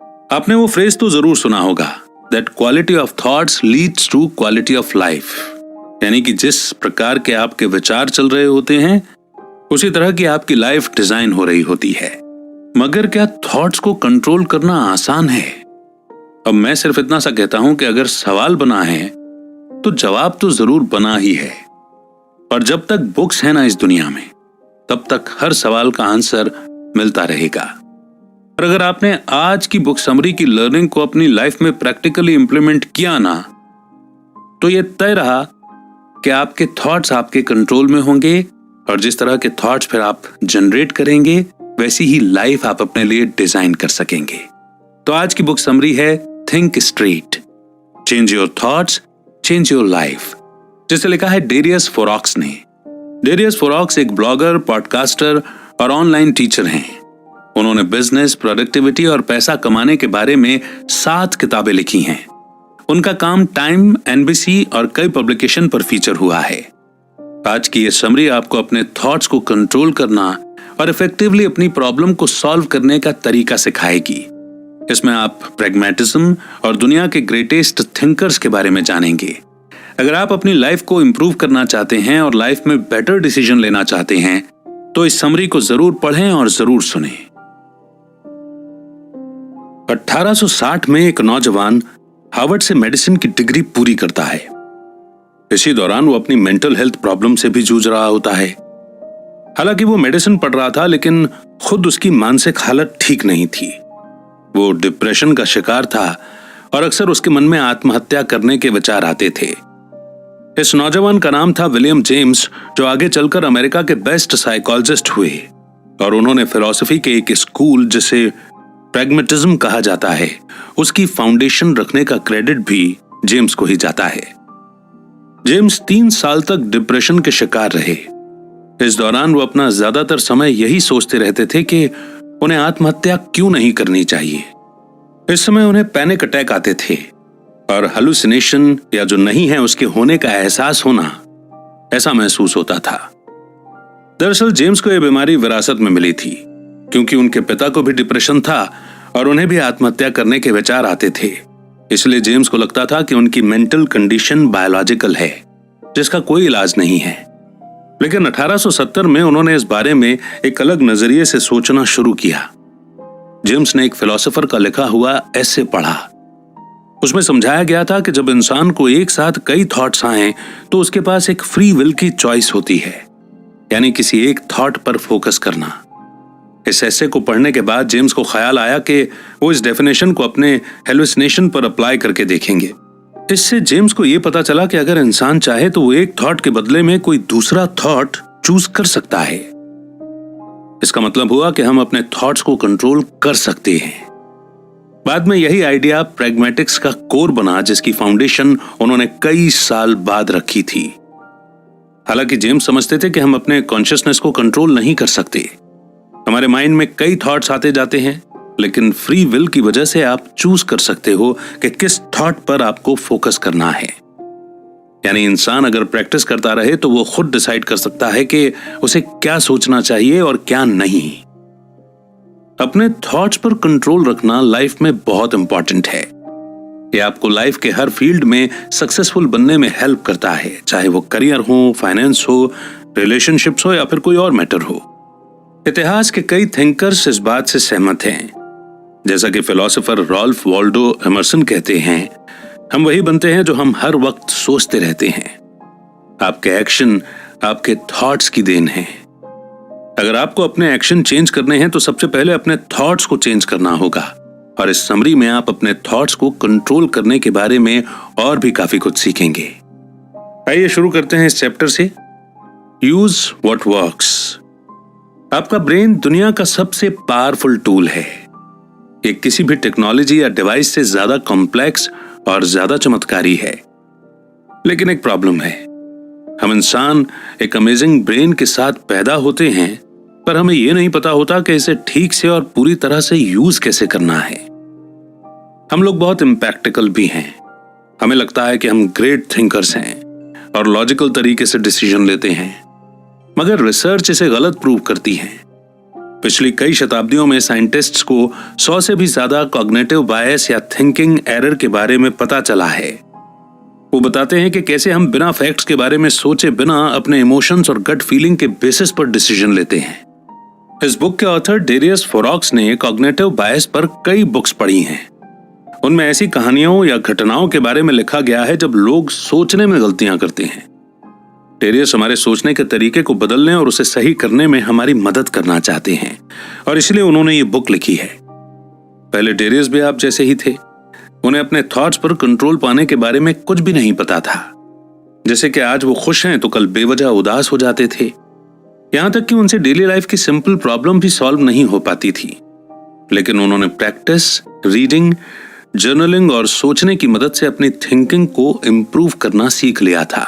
आपने वो फ्रेज तो जरूर सुना होगा, that quality of thoughts leads to quality of life. यानी कि जिस प्रकार के आपके विचार चल रहे होते हैं उसी तरह की आपकी लाइफ डिजाइन हो रही होती है। मगर क्या थॉट्स को कंट्रोल करना आसान है? अब मैं सिर्फ इतना सा कहता हूं कि अगर सवाल बना है तो जवाब तो जरूर बना ही है। और जब तक बुक्स है ना इस दुनिया में, तब तक हर सवाल का आंसर मिलता रहेगा। और अगर आपने आज की बुक समरी की लर्निंग को अपनी लाइफ में प्रैक्टिकली इंप्लीमेंट किया ना, तो ये तय रहा कि आपके थॉट्स आपके कंट्रोल में होंगे और जिस तरह के थॉट्स फिर आप जनरेट करेंगे वैसी ही लाइफ आप अपने लिए डिजाइन कर सकेंगे। तो आज की बुक समरी है think straight, change your thoughts, change your life, जिसे लिखा है डेरियस फोरॉक्स ने। डेरियस फोरॉक्स एक ब्लॉगर, पॉडकास्टर और ऑनलाइन टीचर हैं। उन्होंने बिजनेस, प्रोडक्टिविटी और पैसा कमाने के बारे में 7 किताबें लिखी हैं। उनका काम टाइम, एनबीसी और कई पब्लिकेशन पर फीचर हुआ है। आज की ये समरी आपको अपने थॉट्स को कंट्रोल करना और इफेक्टिवली अपनी प्रॉब्लम को सॉल्व करने का तरीका सिखाएगी। इसमें आप प्रैग्मेटिज्म और दुनिया के ग्रेटेस्ट थिंकर्स के बारे में जानेंगे। अगर आप अपनी लाइफ को इंप्रूव करना चाहते हैं और लाइफ में बेटर डिसीजन लेना चाहते हैं तो इस समरी को जरूर पढ़ें और जरूर सुनें। 1860 में एक नौजवान हार्वर्ड से मेडिसिन की डिग्री पूरी करता है। इसी दौरान वो अपनी मेंटल हेल्थ प्रॉब्लम से भी जूझ रहा होता है। हालांकि वो मेडिसिन पढ़ रहा था लेकिन खुद उसकी मानसिक हालत ठीक नहीं थी। वो डिप्रेशन का शिकार था और अक्सर उसके मन में आत्महत्या करने के विचार आते थे। इस नौजवान का नाम था विलियम जेम्स, जो आगे चलकर अमेरिका के बेस्ट साइकोलॉजिस्ट हुए और उन्होंने फिलॉसफी के एक स्कूल जिसे प्रैग्मेटिज्म कहा जाता है उसकी फाउंडेशन रखने का क्रेडिट भी जेम्स को ही जाता है। जेम्स 3 साल तक डिप्रेशन के शिकार रहे। इस दौरान वो अपना ज्यादातर समय यही सोचते रहते थे कि उन्हें आत्महत्या क्यों नहीं करनी चाहिए। इस समय उन्हें पैनिक अटैक आते थे और हेलुसिनेशन या जो नहीं है उसके होने का एहसास होना, ऐसा महसूस होता था। दरअसल जेम्स को यह बीमारी विरासत में मिली थी क्योंकि उनके पिता को भी डिप्रेशन था और उन्हें भी आत्महत्या करने के विचार आते थे। इसलिए जेम्स को लगता था कि उनकी मेंटल कंडीशन बायोलॉजिकल है जिसका कोई इलाज नहीं है। लेकिन 1870 में उन्होंने इस बारे में एक अलग नजरिए से सोचना शुरू किया। जेम्स ने एक फिलोसोफर का लिखा हुआ एसे पढ़ा। उसमें समझाया गया था कि जब इंसान को एक साथ कई थॉट्स आए तो उसके पास एक फ्री विल की चॉइस होती है, यानी किसी एक थॉट पर फोकस करना। इस ऐसे को पढ़ने के बाद जेम्स को ख्याल आया कि वो इस डेफिनेशन को अपने हेलुसिनेशन पर अप्लाई करके देखेंगे। इससे जेम्स को यह पता चला कि अगर इंसान चाहे तो वो एक थॉट के बदले में कोई दूसरा थॉट चूज कर सकता है। इसका मतलब हुआ कि हम अपने थॉट्स को कंट्रोल कर सकते हैं। बाद में यही आइडिया प्रैग्मेटिक्स का कोर बना, जिसकी फाउंडेशन उन्होंने कई साल बाद रखी थी। हालांकि जेम्स समझते थे कि हम अपने कॉन्शियसनेस को कंट्रोल नहीं कर सकते। हमारे माइंड में कई थॉट्स आते जाते हैं, लेकिन फ्री विल की वजह से आप चूज कर सकते हो कि किस थॉट पर आपको फोकस करना है। यानी इंसान अगर प्रैक्टिस करता रहे तो वो खुद डिसाइड कर सकता है कि उसे क्या सोचना चाहिए और क्या नहीं। अपने थॉट्स पर कंट्रोल रखना लाइफ में बहुत इंपॉर्टेंट है। ये आपको लाइफ के हर फील्ड में सक्सेसफुल बनने में हेल्प करता है, चाहे वो करियर हो, फाइनेंस हो, रिलेशनशिप्स हो या फिर कोई और मैटर हो। इतिहास के कई थिंकर्स इस बात से सहमत हैं। जैसा कि फिलोसोफर रॉल्फ वॉल्डो एमर्सन कहते हैं, हम वही बनते हैं जो हम हर वक्त सोचते रहते हैं। आपके एक्शन आपके थॉट्स की देन है। अगर आपको अपने एक्शन चेंज करने हैं तो सबसे पहले अपने थॉट्स को चेंज करना होगा। और इस समरी में आप अपने थॉट्स को कंट्रोल करने के बारे में और भी काफी कुछ सीखेंगे। आइए शुरू करते हैं इस चैप्टर से। Use what works. आपका ब्रेन दुनिया का सबसे पावरफुल टूल है। ये किसी भी टेक्नोलॉजी या डिवाइस से ज्यादा कॉम्प्लेक्स और ज्यादा चमत्कारी है। लेकिन एक प्रॉब्लम है, हम इंसान एक अमेजिंग ब्रेन के साथ पैदा होते हैं, पर हमें यह नहीं पता होता कि इसे ठीक से और पूरी तरह से यूज कैसे करना है। हम लोग बहुत इम्प्रैक्टिकल भी हैं। हमें लगता है कि हम ग्रेट थिंकर्स हैं और लॉजिकल तरीके से डिसीजन लेते हैं, मगर रिसर्च इसे गलत प्रूव करती है। पिछली कई शताब्दियों में साइंटिस्ट्स को 100 से भी ज्यादा कॉग्निटिव बायस या थिंकिंग एरर के बारे में पता चला है। वो बताते हैं कि कैसे हम बिना फैक्ट्स के बारे में सोचे बिना अपने इमोशंस और गट फीलिंग के बेसिस पर डिसीजन लेते हैं। इस बुक के ऑथर डेरियस फोरॉक्स ने कॉग्निटिव बायस पर कई बुक्स पढ़ी हैं। उनमें ऐसी कहानियों या घटनाओं के बारे में लिखा गया है जब लोग सोचने में गलतियां करते हैं। डेरियस हमारे सोचने के तरीके को बदलने और उसे सही करने में हमारी मदद करना चाहते हैं और इसलिए उन्होंने ये बुक लिखी है। पहले डेरियस भी आप जैसे ही थे। उन्हें अपने थॉट्स पर कंट्रोल पाने के बारे में कुछ भी नहीं पता था। जैसे कि आज वो खुश हैं तो कल बेवजह उदास हो जाते थे। यहां तक कि उनसे डेली लाइफ की सिंपल प्रॉब्लम भी सॉल्व नहीं हो पाती थी। लेकिन उन्होंने प्रैक्टिस, रीडिंग, जर्नलिंग और सोचने की मदद से अपनी थिंकिंग को इम्प्रूव करना सीख लिया था।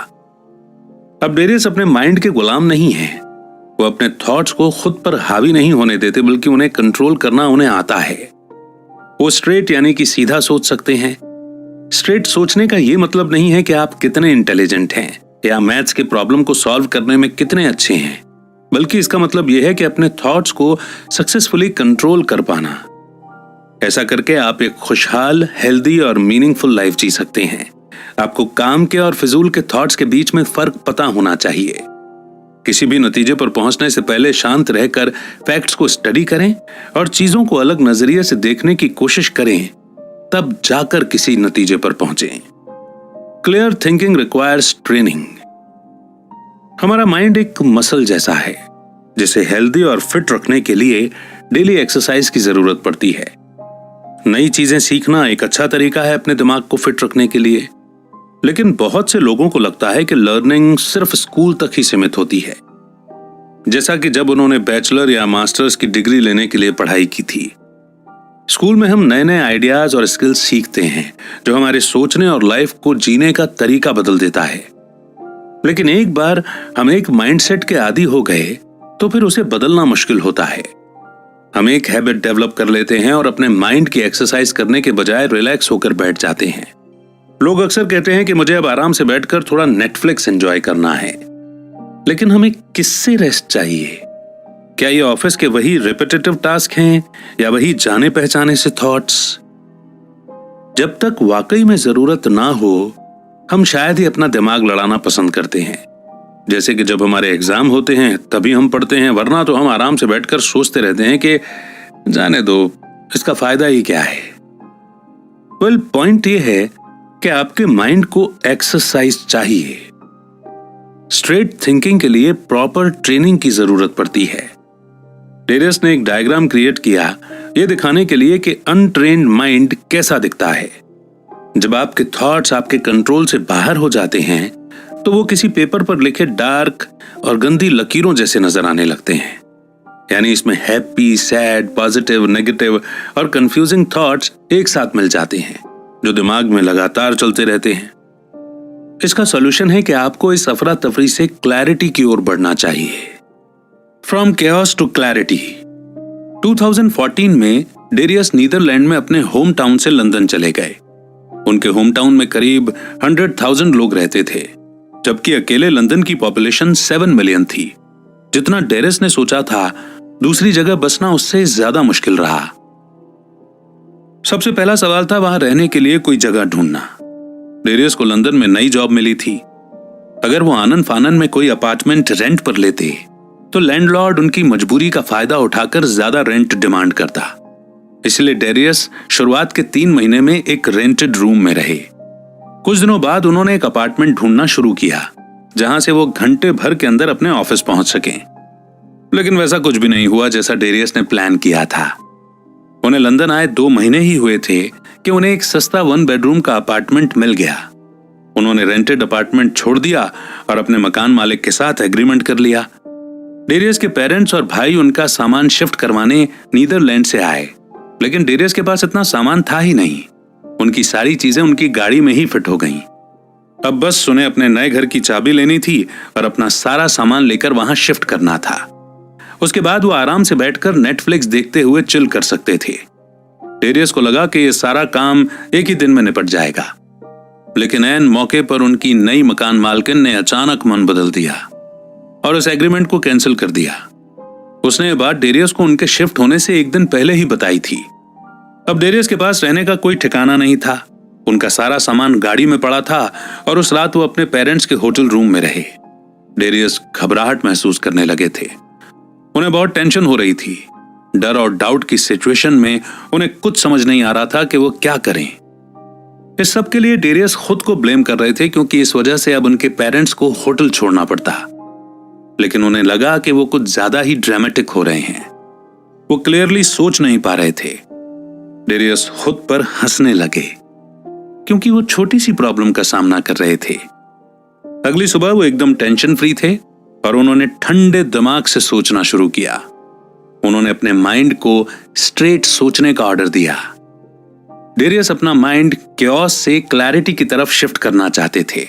अब डेरियस अपने माइंड के गुलाम नहीं है। वो अपने थॉट्स को खुद पर हावी नहीं होने देते, बल्कि उन्हें कंट्रोल करना उन्हें आता है। वो स्ट्रेट यानी कि सीधा सोच सकते हैं। स्ट्रेट सोचने का ये मतलब नहीं है कि आप कितने इंटेलिजेंट हैं या मैथ्स के प्रॉब्लम को सॉल्व करने में कितने अच्छे हैं, बल्कि इसका मतलब यह है कि अपने थॉट्स को सक्सेसफुली कंट्रोल कर पाना। ऐसा करके आप एक खुशहाल, हेल्दी और मीनिंगफुल लाइफ जी सकते हैं। आपको काम के और फिजूल के थॉट्स के बीच में फर्क पता होना चाहिए। किसी भी नतीजे पर पहुंचने से पहले शांत रहकर फैक्ट्स को स्टडी करें और चीजों को अलग नजरिए से देखने की कोशिश करें, तब जाकर किसी नतीजे पर पहुंचें। Clear thinking requires training. हमारा माइंड एक मसल जैसा है जिसे हेल्दी और फिट रखने के लिए डेली एक्सरसाइज की जरूरत पड़ती है। नई चीजें सीखना एक अच्छा तरीका है अपने दिमाग को फिट रखने के लिए, लेकिन बहुत से लोगों को लगता है कि लर्निंग सिर्फ स्कूल तक ही सीमित होती है। जैसा कि जब उन्होंने बैचलर या मास्टर्स की डिग्री लेने के लिए पढ़ाई की थी। स्कूल में हम नए नए आइडियाज और स्किल्स सीखते हैं जो हमारे सोचने और लाइफ को जीने का तरीका बदल देता है। लेकिन एक बार हम एक माइंडसेट के आदी हो गए तो फिर उसे बदलना मुश्किल होता है। हम एक हैबिट डेवलप कर लेते हैं और अपने माइंड की एक्सरसाइज करने के बजाय रिलैक्स होकर बैठ जाते हैं। लोग अक्सर कहते हैं कि मुझे अब आराम से बैठकर थोड़ा नेटफ्लिक्स एंजॉय करना है, लेकिन हमें किससे रेस्ट चाहिए? क्या ये ऑफिस के वही रिपीटेटिव टास्क हैं या वही जाने पहचाने से थॉट्स? जब तक वाकई में जरूरत ना हो, हम शायद ही अपना दिमाग लड़ाना पसंद करते हैं। जैसे कि जब हमारे एग्जाम होते हैं तभी हम पढ़ते हैं, वरना तो हम आराम से बैठकर सोचते रहते हैं कि जाने दो, इसका फायदा ही क्या है। वेल, पॉइंट ये है कि आपके माइंड को एक्सरसाइज चाहिए। स्ट्रेट थिंकिंग के लिए प्रॉपर ट्रेनिंग की जरूरत पड़ती है। डेरियस ने एक डायग्राम क्रिएट किया यह दिखाने के लिए कि अनट्रेन्ड माइंड कैसा दिखता है। जब आपके थॉट्स आपके कंट्रोल से बाहर हो जाते हैं तो वो किसी पेपर पर लिखे डार्क और गंदी लकीरों जैसे नजर आने लगते हैं। यानी इसमें हैप्पी, सैड, पॉजिटिव, नेगेटिव और कंफ्यूजिंग थॉट्स एक साथ मिल जाते हैं जो दिमाग में लगातार चलते रहते हैं। इसका सॉल्यूशन है कि आपको इस अफरा तफरी से क्लैरिटी की ओर बढ़ना चाहिए। From chaos to clarity. 2014 में डेरियस नीदरलैंड में अपने होम टाउन से लंदन चले गए। उनके होम टाउन में करीब 100,000 लोग रहते थे, जबकि अकेले लंदन की पॉपुलेशन 7 मिलियन थी। जितना डेरियस ने सोचा था, दूसरी जगह बसना उससे ज्यादा मुश्किल रहा। सबसे पहला सवाल था वहां रहने के लिए कोई जगह ढूंढना। डेरियस को लंदन में नई जॉब मिली थी। अगर वो आनन फानन में कोई अपार्टमेंट रेंट पर लेते तो लैंडलॉर्ड उनकी मजबूरी का फायदा उठाकर ज्यादा रेंट डिमांड करता। इसलिए डेरियस शुरुआत के 3 महीने में एक रेंटेड रूम में रहे। कुछ दिनों बाद उन्होंने एक अपार्टमेंट ढूंढना शुरू किया जहां से वो घंटे भर के अंदर अपने ऑफिस पहुंच सकें। लेकिन वैसा कुछ भी नहीं हुआ जैसा डेरियस ने प्लान किया था। उन्हें लंदन आए 2 महीने ही हुए थे कि उन्हें एक सस्ता 1 बेडरूम का अपार्टमेंट मिल गया। उन्होंने रेंटेड अपार्टमेंट छोड़ दिया और अपने मकान मालिक के साथ एग्रीमेंट कर लिया। डेरियस के पेरेंट्स और भाई उनका सामान शिफ्ट करवाने नीदरलैंड से आए, लेकिन डेरियस के पास इतना सामान था ही नहीं। उनकी सारी चीजें उनकी गाड़ी में ही फिट हो गईं। अब बस उन्हें अपने नए घर की चाबी लेनी थी और अपना सारा सामान लेकर वहां शिफ्ट करना था। उसके बाद वो आराम से बैठकर नेटफ्लिक्स देखते हुए चिल कर सकते थे। डेरियस को लगा कि ये सारा काम एक ही दिन में निपट जाएगा, लेकिन ऐन मौके पर उनकी नई मकान मालकिन ने अचानक मन बदल दिया और उस एग्रीमेंट को कैंसिल कर दिया। उसने ये बात डेरियस को उनके शिफ्ट होने से एक दिन पहले ही बताई थी। अब डेरियस के पास रहने का कोई ठिकाना नहीं था। उनका सारा सामान गाड़ी में पड़ा था और उस रात वो अपने पेरेंट्स के होटल रूम में रहे। डेरियस घबराहट महसूस करने लगे थे। उन्हें बहुत टेंशन हो रही थी। डर और डाउट की सिचुएशन में उन्हें कुछ समझ नहीं आ रहा था कि वो क्या करें। इस सब के लिए डेरियस खुद को ब्लेम कर रहे थे, क्योंकि इस वजह से अब उनके पेरेंट्स को होटल छोड़ना पड़ता। लेकिन उन्हें लगा कि वो कुछ ज्यादा ही ड्रामेटिक हो रहे हैं। वो क्लियरली सोच नहीं पा रहे थे। डेरियस खुद पर हंसने लगे, क्योंकि वो छोटी सी प्रॉब्लम का सामना कर रहे थे। अगली सुबह वो एकदम टेंशन फ्री थे और उन्होंने ठंडे दिमाग से सोचना शुरू किया। उन्होंने अपने माइंड को स्ट्रेट सोचने का ऑर्डर दिया। डेरियस अपना माइंड क्योस से क्लैरिटी की तरफ शिफ्ट करना चाहते थे।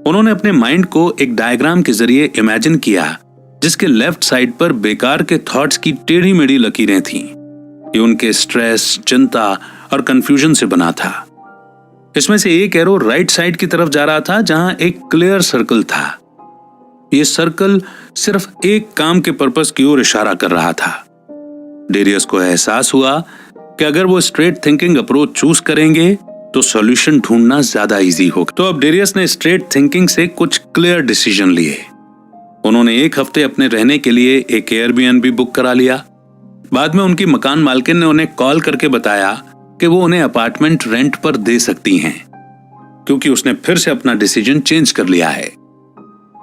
उन्होंने अपने माइंड को एक डायग्राम के जरिए इमेजिन किया, जिसके लेफ्ट साइड पर बेकार के थॉट्स की टेढ़ी मेढ़ी लकीरें थीं। ये उनके स्ट्रेस, चिंता और कंफ्यूजन से बना था। इसमें से एक एरो राइट साइड की तरफ जा रहा था, जहां एक क्लियर सर्कल था। यह सर्कल सिर्फ एक काम के पर्पस की ओर इशारा कर रहा था। डेरियस को एहसास हुआ कि अगर वो स्ट्रेट थिंकिंग अप्रोच चूज करेंगे तो सॉल्यूशन ढूंढना ज्यादा इजी होगा। तो अब डेरियस ने स्ट्रेट थिंकिंग से कुछ क्लियर डिसीजन लिए। उन्होंने एक हफ्ते अपने रहने के लिए एक एयरबीएनबी बुक करा लिया। बाद में उनकी मकान मालकिन ने उन्हें कॉल करके बताया कि वो उन्हें अपार्टमेंट रेंट पर दे सकती हैं, क्योंकि उसने फिर से अपना डिसीजन चेंज कर लिया है।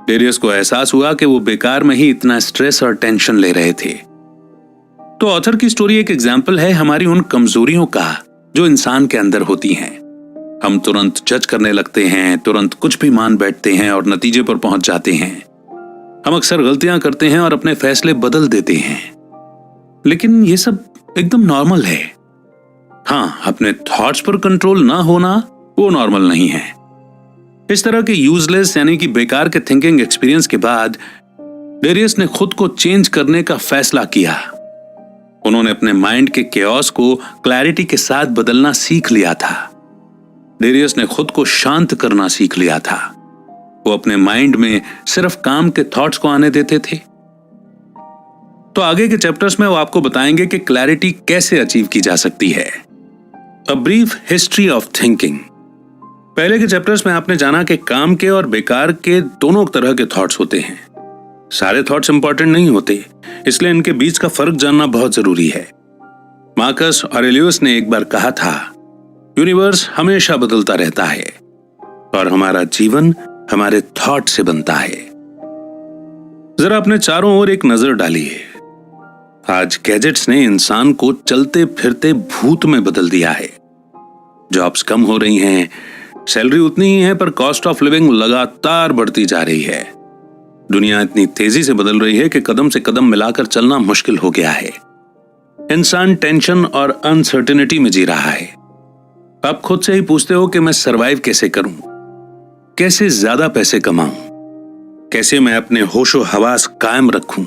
डेरियस को एहसास हुआ कि वो बेकार में ही इतना स्ट्रेस और टेंशन ले रहे थे। तो ऑथर की स्टोरी एक एग्जाम्पल है हमारी उन कमजोरियों का जो इंसान के अंदर होती हैं। हम तुरंत जज करने लगते हैं, तुरंत कुछ भी मान बैठते हैं और नतीजे पर पहुंच जाते हैं। हम अक्सर गलतियां करते हैं और अपने फैसले बदल देते हैं, लेकिन ये सब एकदम नॉर्मल है। हाँ, अपने थॉट्स पर कंट्रोल ना होना वो नॉर्मल नहीं है। इस तरह के यूजलेस यानी कि बेकार के थिंकिंग एक्सपीरियंस के बाद डेरियस ने खुद को चेंज करने का फैसला किया। उन्होंने अपने माइंड के केओस को क्लैरिटी के साथ बदलना सीख लिया था। डेरियस ने खुद को शांत करना सीख लिया था। वो अपने माइंड में सिर्फ काम के थॉट्स को आने देते थे। तो आगे के चैप्टर्स में वो आपको बताएंगे कि क्लैरिटी कैसे अचीव की जा सकती है। A brief history of thinking. पहले के चैप्टर्स में आपने जाना कि काम के और बेकार के दोनों तरह के थॉट्स होते हैं। सारे थॉट्स इंपॉर्टेंट नहीं होते, इसलिए इनके बीच का फर्क जानना बहुत जरूरी है। मार्कस ऑरेलियस ने एक बार कहा था, यूनिवर्स हमेशा बदलता रहता है और हमारा जीवन हमारे थॉट से बनता है। जरा अपने चारों ओर एक नजर डालिए। आज गैजेट्स ने इंसान को चलते फिरते भूत में बदल दिया है। जॉब्स कम हो रही हैं, सैलरी उतनी ही है, पर कॉस्ट ऑफ लिविंग लगातार बढ़ती जा रही है। दुनिया इतनी तेजी से बदल रही है कि कदम से कदम मिलाकर चलना मुश्किल हो गया है। इंसान टेंशन और अनसर्टेनिटी में जी रहा है। आप खुद से ही पूछते हो कि मैं सरवाइव कैसे करूं, कैसे ज्यादा पैसे कमाऊं, कैसे मैं अपने होशो हवास कायम रखूं।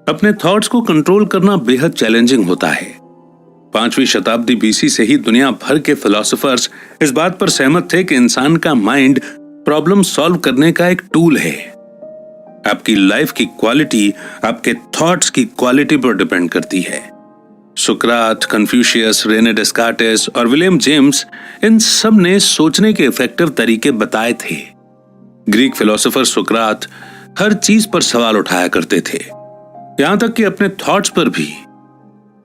अपने थॉट्स को कंट्रोल करना बेहद चैलेंजिंग होता है। 5वीं शताब्दी बीसी से ही दुनिया भर के फिलोसोफर्स इस बात पर सहमत थे कि इंसान का माइंड प्रॉब्लम सॉल्व करने का एक टूल है। आपकी लाइफ की क्वालिटी आपके थॉट्स की क्वालिटी पर डिपेंड करती है। सुकरात, कन्फ्यूशियस, रेने डेस्कार्टेस और विलियम जेम्स, इन सब ने सोचने के इफेक्टिव तरीके बताए थे। ग्रीक फिलोसोफर सुकरात हर चीज पर सवाल उठाया करते थे, यहां तक कि अपने थॉट्स पर भी।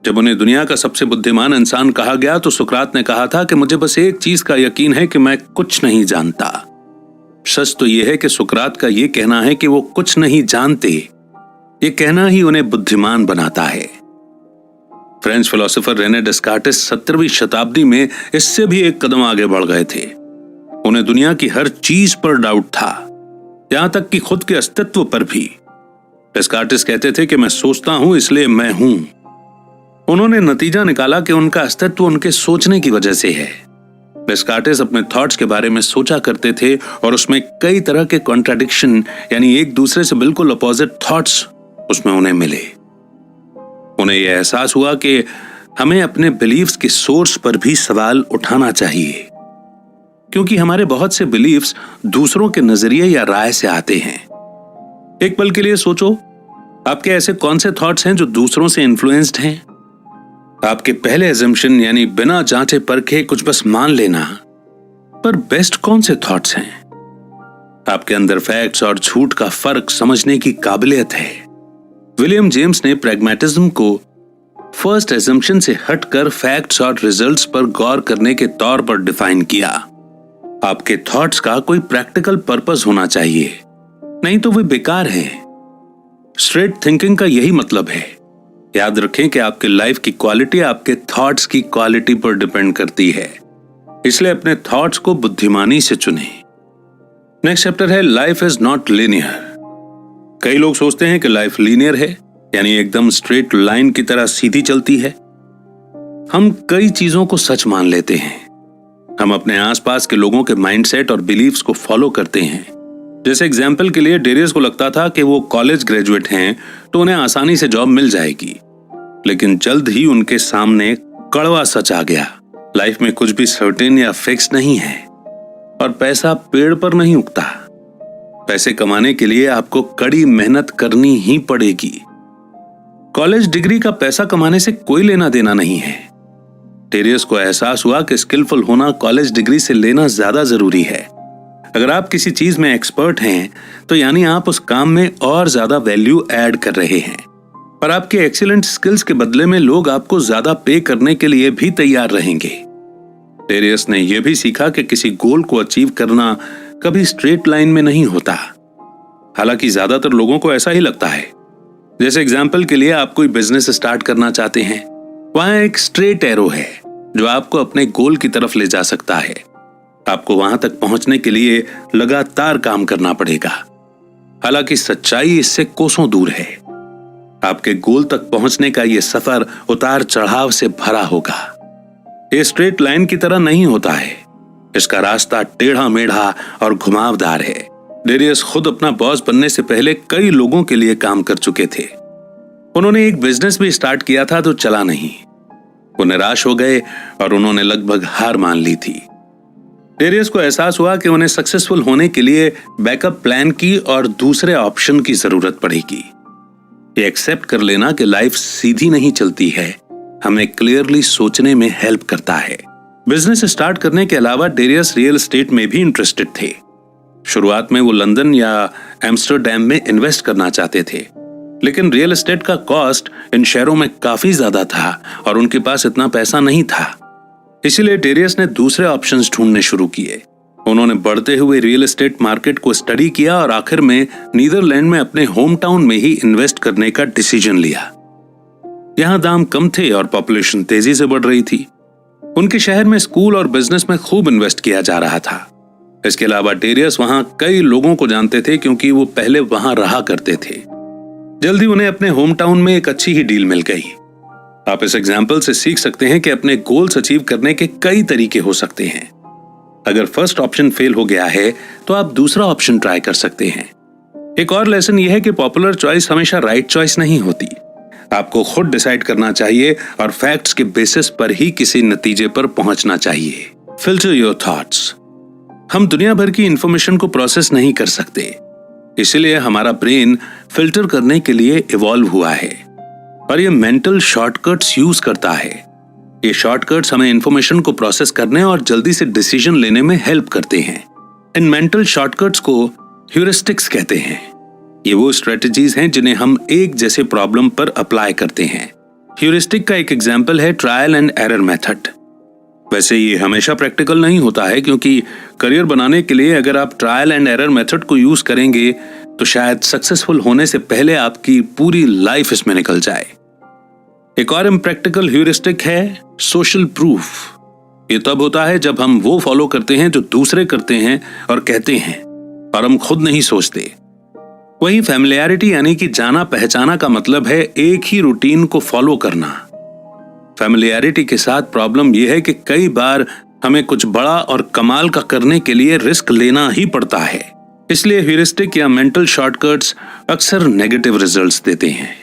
जब उन्हें दुनिया का सबसे बुद्धिमान इंसान कहा गया तो सुकरात ने कहा था कि मुझे बस एक चीज का यकीन है कि मैं कुछ नहीं जानता। सच तो यह है कि सुकरात का यह कहना है कि वो कुछ नहीं जानते, ये कहना ही उन्हें बुद्धिमान बनाता है। फ्रेंच फिलोसोफर रेने डेस्कार्टेस 17वीं शताब्दी में इससे भी एक कदम आगे बढ़ गए थे। उन्हें दुनिया की हर चीज पर डाउट था, यहां तक कि खुद के अस्तित्व पर भी। डेस्कार्टेस कहते थे कि मैं सोचता हूं इसलिए मैं हूं। उन्होंने नतीजा निकाला कि उनका अस्तित्व उनके सोचने की वजह से है। डेस्कार्टेस अपने थॉट्स के बारे में सोचा करते थे और उसमें कई तरह के कॉन्ट्राडिक्शन यानी एक दूसरे से बिल्कुल अपोजिट थॉट्स उसमें उन्हें मिले। उन्हें यह एहसास हुआ कि हमें अपने बिलीफ्स के सोर्स पर भी सवाल उठाना चाहिए, क्योंकि हमारे बहुत से बिलीफ्स दूसरों के नजरिए या राय से आते हैं। एक पल के लिए सोचो, आपके ऐसे कौन से थॉट्स हैं जो दूसरों से इन्फ्लुएंस्ड हैं? आपके पहले एजम्पशन यानी बिना जांचे परखे कुछ बस मान लेना पर बेस्ट कौन से थॉट्स हैं? आपके अंदर फैक्ट्स और झूठ का फर्क समझने की काबिलियत है। विलियम जेम्स ने प्रैग्मेटिज्म को फर्स्ट एजम्पशन से हटकर फैक्ट्स और रिजल्ट्स पर गौर करने के तौर पर डिफाइन किया। आपके थॉट्स का कोई प्रैक्टिकल पर्पस होना चाहिए, नहीं तो वे बेकार हैं। स्ट्रेट थिंकिंग का यही मतलब है। याद रखें कि आपकी लाइफ की क्वालिटी आपके थॉट्स की क्वालिटी पर डिपेंड करती है, इसलिए अपने थॉट्स को बुद्धिमानी से चुनें। नेक्स्ट चैप्टर है लाइफ इज नॉट लीनियर। कई लोग सोचते हैं कि लाइफ लीनियर है, यानी एकदम स्ट्रेट लाइन की तरह सीधी चलती है। हम कई चीजों को सच मान लेते हैं। हम अपने आसपास के लोगों के माइंडसेट और बिलीव्स को फॉलो करते हैं। जैसे एग्जाम्पल के लिए डेरियस को लगता था कि वो कॉलेज ग्रेजुएट हैं तो उन्हें आसानी से जॉब मिल जाएगी, लेकिन जल्द ही उनके सामने कड़वा सच आ गया। लाइफ में कुछ भी सर्टेन या फिक्स नहीं है और पैसा पेड़ पर नहीं उगता। पैसे कमाने के लिए आपको कड़ी मेहनत करनी ही पड़ेगी। कॉलेज डिग्री का पैसा कमाने से कोई लेना देना नहीं है। डेरियस को एहसास हुआ कि स्किलफुल होना कॉलेज डिग्री से लेना ज्यादा जरूरी है। अगर आप किसी चीज में एक्सपर्ट हैं तो यानी आप उस काम में और ज्यादा वैल्यू ऐड कर रहे हैं, और आपके एक्सीलेंट स्किल्स के बदले में लोग आपको ज्यादा पे करने के लिए भी तैयार रहेंगे। डेरियस ने यह भी सीखा कि किसी गोल को अचीव करना कभी स्ट्रेट लाइन में नहीं होता। हालांकि ज्यादातर लोगों को ऐसा ही लगता है। जैसे एग्जाम्पल के लिए आप कोई बिजनेस स्टार्ट करना चाहते हैं, वहां एक स्ट्रेट एरो है जो आपको अपने गोल की तरफ ले जा सकता है। आपको वहां तक पहुंचने के लिए लगातार काम करना पड़ेगा। हालांकि सच्चाई इससे कोसों दूर है। आपके गोल तक पहुंचने का यह सफर उतार चढ़ाव से भरा होगा। ये स्ट्रेट लाइन की तरह नहीं होता है। इसका रास्ता टेढ़ा मेढ़ा और घुमावदार है। डेरियस खुद अपना बॉस बनने से पहले कई लोगों के लिए काम कर चुके थे। उन्होंने एक बिजनेस भी स्टार्ट किया था तो चला नहीं। वो निराश हो गए और उन्होंने लगभग हार मान ली थी। डेरियस को एहसास हुआ कि उन्हें सक्सेसफुल होने के लिए बैकअप प्लान की और दूसरे ऑप्शन की जरूरत पड़ेगी। ये एक्सेप्ट कर लेना कि लाइफ सीधी नहीं चलती है हमें क्लियरली सोचने में हेल्प करता है। बिजनेस स्टार्ट करने के अलावा डेरियस रियल एस्टेट में भी इंटरेस्टेड थे। शुरुआत में वो लंदन या एम्स्टर्डम में इन्वेस्ट करना चाहते थे, लेकिन रियल एस्टेट का कॉस्ट इन शहरों में काफी ज्यादा था और उनके पास इतना पैसा नहीं था। इसीलिए डेरियस ने दूसरे ऑप्शंस ढूंढने शुरू किए। उन्होंने बढ़ते हुए रियल एस्टेट मार्केट को स्टडी किया और आखिर में नीदरलैंड में अपने होम टाउन में ही इन्वेस्ट करने का डिसीजन लिया। यहां दाम कम थे और पॉपुलेशन तेजी से बढ़ रही थी। उनके शहर में स्कूल और बिजनेस में खूब इन्वेस्ट किया जा रहा था। इसके अलावा डेरियस वहां कई लोगों को जानते थे क्योंकि वो पहले वहां रहा करते थे। जल्दी उन्हें अपने होम टाउन में एक अच्छी ही डील मिल गई। आप इस एग्जाम्पल से सीख सकते हैं कि अपने गोल्स अचीव करने के कई तरीके हो सकते हैं। अगर फर्स्ट ऑप्शन फेल हो गया है तो आप दूसरा ऑप्शन ट्राई कर सकते हैं। एक और लेसन यह है कि पॉपुलर चॉइस हमेशा राइट चॉइस नहीं होती। आपको खुद डिसाइड करना चाहिए और फैक्ट्स के बेसिस पर ही किसी नतीजे पर पहुंचना चाहिए। Filter your thoughts. हम दुनिया भर की इंफॉर्मेशन को प्रोसेस नहीं कर सकते, इसलिए हमारा ब्रेन फिल्टर करने के लिए इवॉल्व हुआ है और ये मेंटल शॉर्टकट्स यूज करता है। ये शॉर्टकट्स हमें इंफॉर्मेशन को प्रोसेस करने और जल्दी से डिसीजन लेने में हेल्प करते हैं। इन मेंटल शॉर्टकट्स को ह्यूरिस्टिक्स कहते हैं। ये वो स्ट्रेटजीज हैं जिन्हें हम एक जैसे प्रॉब्लम पर अप्लाई करते हैं। ह्यूरिस्टिक का एक एग्जाम्पल है ट्रायल एंड एरर मेथड। वैसे ये हमेशा प्रैक्टिकल नहीं होता है, क्योंकि करियर बनाने के लिए अगर आप ट्रायल एंड एरर मेथड को यूज करेंगे तो शायद सक्सेसफुल होने से पहले आपकी पूरी लाइफ इसमें निकल जाए। एक और इम्प्रैक्टिकल ह्यूरिस्टिक है सोशल प्रूफ। ये तब होता है जब हम वो फॉलो करते हैं जो दूसरे करते हैं और कहते हैं और हम खुद नहीं सोचते। वही फैमिलियरिटी यानी कि जाना पहचाना का मतलब है एक ही रूटीन को फॉलो करना। फैमिलियरिटी के साथ प्रॉब्लम यह है कि कई बार हमें कुछ बड़ा और कमाल का करने के लिए रिस्क लेना ही पड़ता है। इसलिए ह्यूरिस्टिक या मेंटल शॉर्टकट्स अक्सर नेगेटिव रिजल्ट्स देते हैं।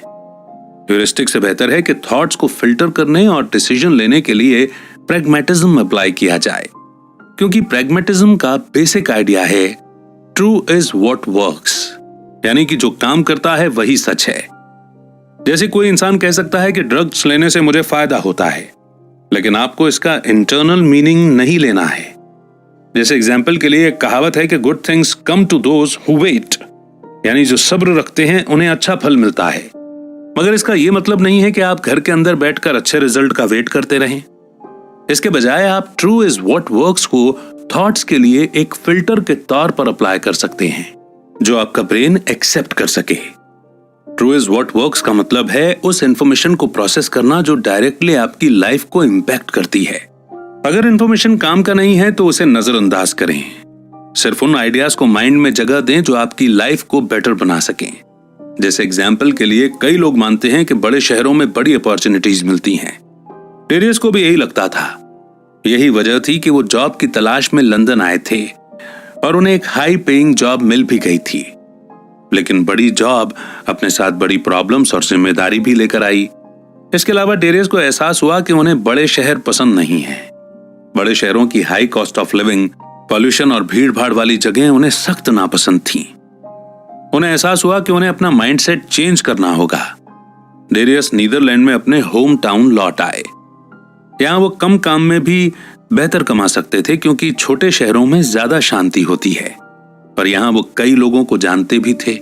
ह्यूरिस्टिक से बेहतर है कि थॉट्स को फिल्टर करने और डिसीजन लेने के लिए प्रैग्मेटिज्म अप्लाई किया जाए, क्योंकि प्रैग्मेटिज्म का बेसिक आइडिया है ट्रू इज व्हाट वर्क्स, यानी कि जो काम करता है वही सच है। जैसे कोई इंसान कह सकता है कि ड्रग्स लेने से मुझे फायदा होता है, लेकिन आपको इसका इंटरनल मीनिंग नहीं लेना है। जैसे एग्जाम्पल के लिए एक कहावत है कि good things come to those who wait, यानी जो सब्र रखते हैं उन्हें अच्छा फल मिलता है। मगर इसका यह मतलब नहीं है कि आप घर के अंदर बैठकर अच्छे रिजल्ट का वेट करते रहें। इसके बजाय आप ट्रू इज व्हाट वर्क्स को थॉट्स के लिए एक फिल्टर के तौर पर अप्लाई कर सकते हैं, जो आपका ब्रेन एक्सेप्ट कर सके। ट्रू इज व्हाट वर्क्स का मतलब है उस इंफॉर्मेशन को प्रोसेस करना जो डायरेक्टली आपकी लाइफ को इंपैक्ट करती है। अगर इंफॉर्मेशन काम का नहीं है तो उसे नजरअंदाज करें। सिर्फ उन आइडियाज को माइंड में जगह दें जो आपकी लाइफ को बेटर बना सकें। जैसे एग्जाम्पल के लिए कई लोग मानते हैं कि बड़े शहरों में बड़ी अपॉर्चुनिटीज मिलती हैं। डेरियस को भी यही लगता था। यही वजह थी कि वो जॉब की तलाश में लंदन आए थे और उन्हें एक हाई पेइंग जॉब मिल भी गई थी। लेकिन बड़ी जॉब अपने साथ बड़ी प्रॉब्लम्स और जिम्मेदारी भी लेकर आई। इसके अलावा डेरियस को एहसास हुआ कि उन्हें बड़े शहर पसंद नहीं है। बड़े शहरों की high cost of living, pollution और भीड़ भाड़ वाली जगह उन्हें सख्त नापसंद थी। उन्हें एहसास हुआ कि उन्हें अपना माइंडसेट चेंज करना होगा। डेरियस नीदरलैंड में अपने होम टाउन लौट आए। यहाँ वो कम काम में भी बेहतर कमा सकते थे क्योंकि छोटे शहरों में ज्यादा शांति होती है, पर यहाँ वो कई लोगों को जानते भी थे।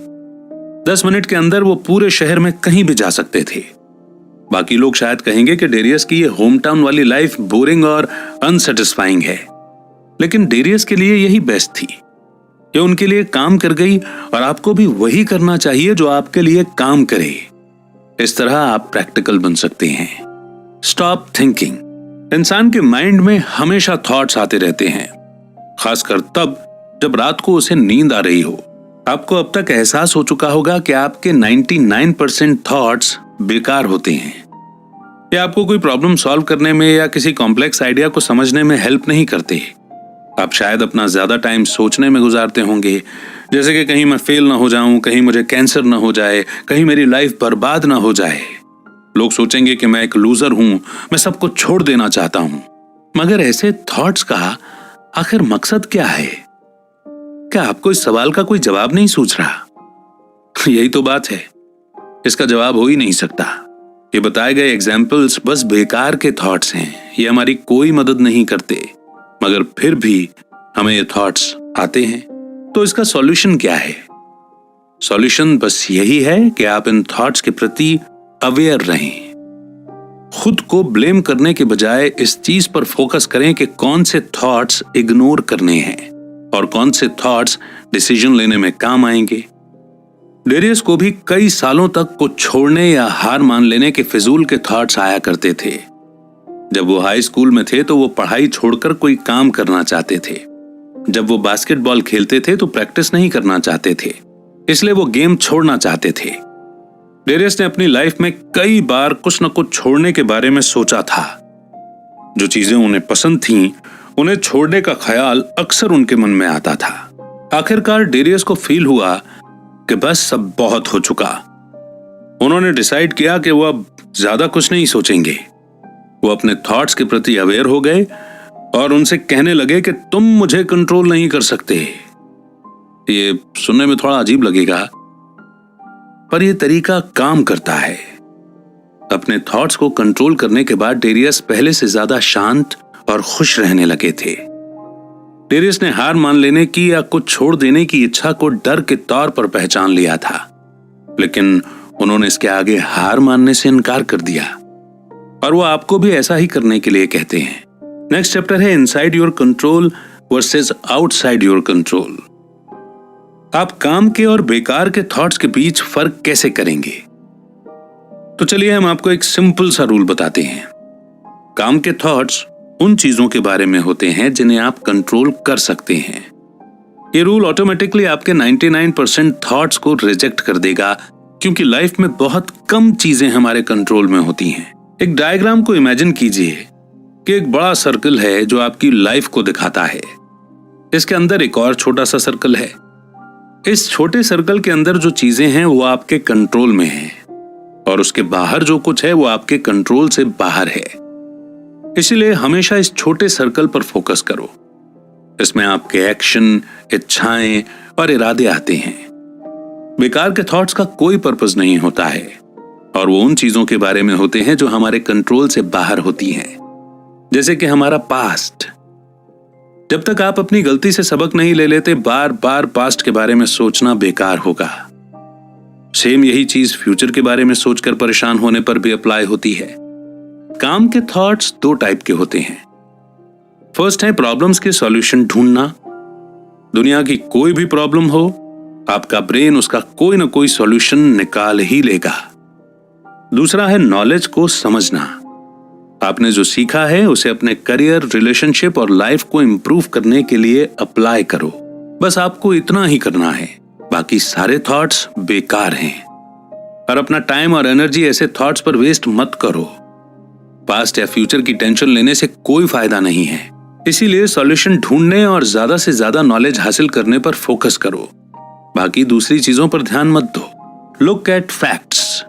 10 मिनट के अंदर वो पूरे शहर में कहीं भी जा सकते थे। बाकी लोग शायद कहेंगे कि डेरियस की ये होम टाउन वाली लाइफ बोरिंग और अनसेटिस्फाइंग है, लेकिन डेरियस के लिए यही बेस्ट थी। ये उनके लिए काम कर गई और आपको भी वही करना चाहिए जो आपके लिए काम करे। इस तरह आप प्रैक्टिकल बन सकते हैं। Stop thinking. इंसान के माइंड में हमेशा थॉट्स आते रहते हैं, खासकर तब जब रात को उसे नींद आ रही हो। आपको अब तक एहसास हो चुका होगा कि आपके 99% थॉट्स बेकार होते हैं। ये आपको कोई प्रॉब्लम सॉल्व करने में या किसी कॉम्प्लेक्स आइडिया को समझने में हेल्प नहीं करते। आप शायद अपना ज्यादा टाइम सोचने में गुजारते होंगे, जैसे कि कहीं मैं फेल ना हो जाऊं, कहीं मुझे कैंसर ना हो जाए, कहीं मेरी लाइफ बर्बाद ना हो जाए। लोग सोचेंगे कि मैं एक लूजर हूं, मैं सब कुछ छोड़ देना चाहता हूं। मगर ऐसे थॉट्स का आखिर मकसद क्या है? क्या आपको इस सवाल का कोई जवाब नहीं सूझ रहा? यही तो बात है, इसका जवाब हो ही नहीं सकता। ये बताए गए एग्जाम्पल्स बस बेकार के थॉट्स हैं। ये हमारी कोई मदद नहीं करते, मगर फिर भी हमें ये थॉट्स आते हैं। तो इसका सॉल्यूशन क्या है? सॉल्यूशन बस यही है कि आप इन थॉट्स के प्रति अवेयर रहें। खुद को ब्लेम करने के बजाय इस चीज पर फोकस करें कि कौन से थॉट्स इग्नोर करने हैं और कौन से थॉट्स डिसीजन लेने में काम आएंगे। डेरियस को भी कई सालों तक कुछ छोड़ने या हार मान लेने के फिजूल के थॉट्स आया करते थे। जब वो हाई स्कूल में थे तो वो पढ़ाई छोड़कर कोई काम करना चाहते थे। जब वो बास्केटबॉल खेलते थे तो प्रैक्टिस नहीं करना चाहते थे, इसलिए वो गेम छोड़ना चाहते थे। डेरियस ने अपनी लाइफ में कई बार कुछ न कुछ छोड़ने के बारे में सोचा था। जो चीजें उन्हें पसंद थीं, उन्हें छोड़ने का ख्याल अक्सर उनके मन में आता था। आखिरकार डेरियस को फील हुआ कि बस सब बहुत हो चुका। उन्होंने डिसाइड किया कि वो अब ज्यादा कुछ नहीं सोचेंगे। वो अपने थॉट्स के प्रति अवेयर हो गए और उनसे कहने लगे कि तुम मुझे कंट्रोल नहीं कर सकते। ये सुनने में थोड़ा अजीब लगेगा, पर यह तरीका काम करता है। अपने थॉट्स को कंट्रोल करने के बाद डेरियस पहले से ज्यादा शांत और खुश रहने लगे थे। डेरियस ने हार मान लेने की या कुछ छोड़ देने की इच्छा को डर के तौर पर पहचान लिया था, लेकिन उन्होंने इसके आगे हार मानने से इनकार कर दिया। और वो आपको भी ऐसा ही करने के लिए कहते हैं। नेक्स्ट चैप्टर है inside your control versus outside your control. आप काम के और बेकार के थॉट्स के बीच फर्क कैसे करेंगे? तो चलिए हम आपको एक सिंपल सा रूल बताते हैं। काम के थॉट्स उन चीजों के बारे में होते हैं जिन्हें आप कंट्रोल कर सकते हैं। ये रूल ऑटोमेटिकली आपके 99% थॉट्स को रिजेक्ट कर देगा, क्योंकि लाइफ में बहुत कम चीजें हमारे कंट्रोल में होती हैं। एक डायग्राम को इमेजिन कीजिए कि एक बड़ा सर्कल है जो आपकी लाइफ को दिखाता है। इसके अंदर एक और छोटा सा सर्कल है। इस छोटे सर्कल के अंदर जो चीजें हैं वो आपके कंट्रोल में हैं, और उसके बाहर जो कुछ है वो आपके कंट्रोल से बाहर है। इसीलिए हमेशा इस छोटे सर्कल पर फोकस करो। इसमें आपके एक्शन, इच्छाएं और इरादे आते हैं। बेकार के थॉट्स का कोई पर्पस नहीं होता है। और वो उन चीजों के बारे में होते हैं जो हमारे कंट्रोल से बाहर होती हैं, जैसे कि हमारा पास्ट। जब तक आप अपनी गलती से सबक नहीं ले लेते, बार बार पास्ट के बारे में सोचना बेकार होगा। सेम यही चीज फ्यूचर के बारे में सोचकर परेशान होने पर भी अप्लाई होती है। काम के थॉट्स दो टाइप के होते हैं। फर्स्ट है प्रॉब्लम्स के सॉल्यूशन ढूंढना। दुनिया की कोई भी प्रॉब्लम हो, आपका ब्रेन उसका कोई ना कोई सॉल्यूशन निकाल ही लेगा। दूसरा है नॉलेज को समझना। आपने जो सीखा है उसे अपने करियर, रिलेशनशिप और लाइफ को इंप्रूव करने के लिए अप्लाई करो। बस आपको इतना ही करना है, बाकी सारे थॉट्स बेकार हैं। और अपना टाइम और एनर्जी ऐसे थॉट्स पर वेस्ट मत करो। पास्ट या फ्यूचर की टेंशन लेने से कोई फायदा नहीं है। इसीलिए सॉल्यूशन ढूंढने और ज्यादा से ज्यादा नॉलेज हासिल करने पर फोकस करो, बाकी दूसरी चीजों पर ध्यान मत दो। Look at facts.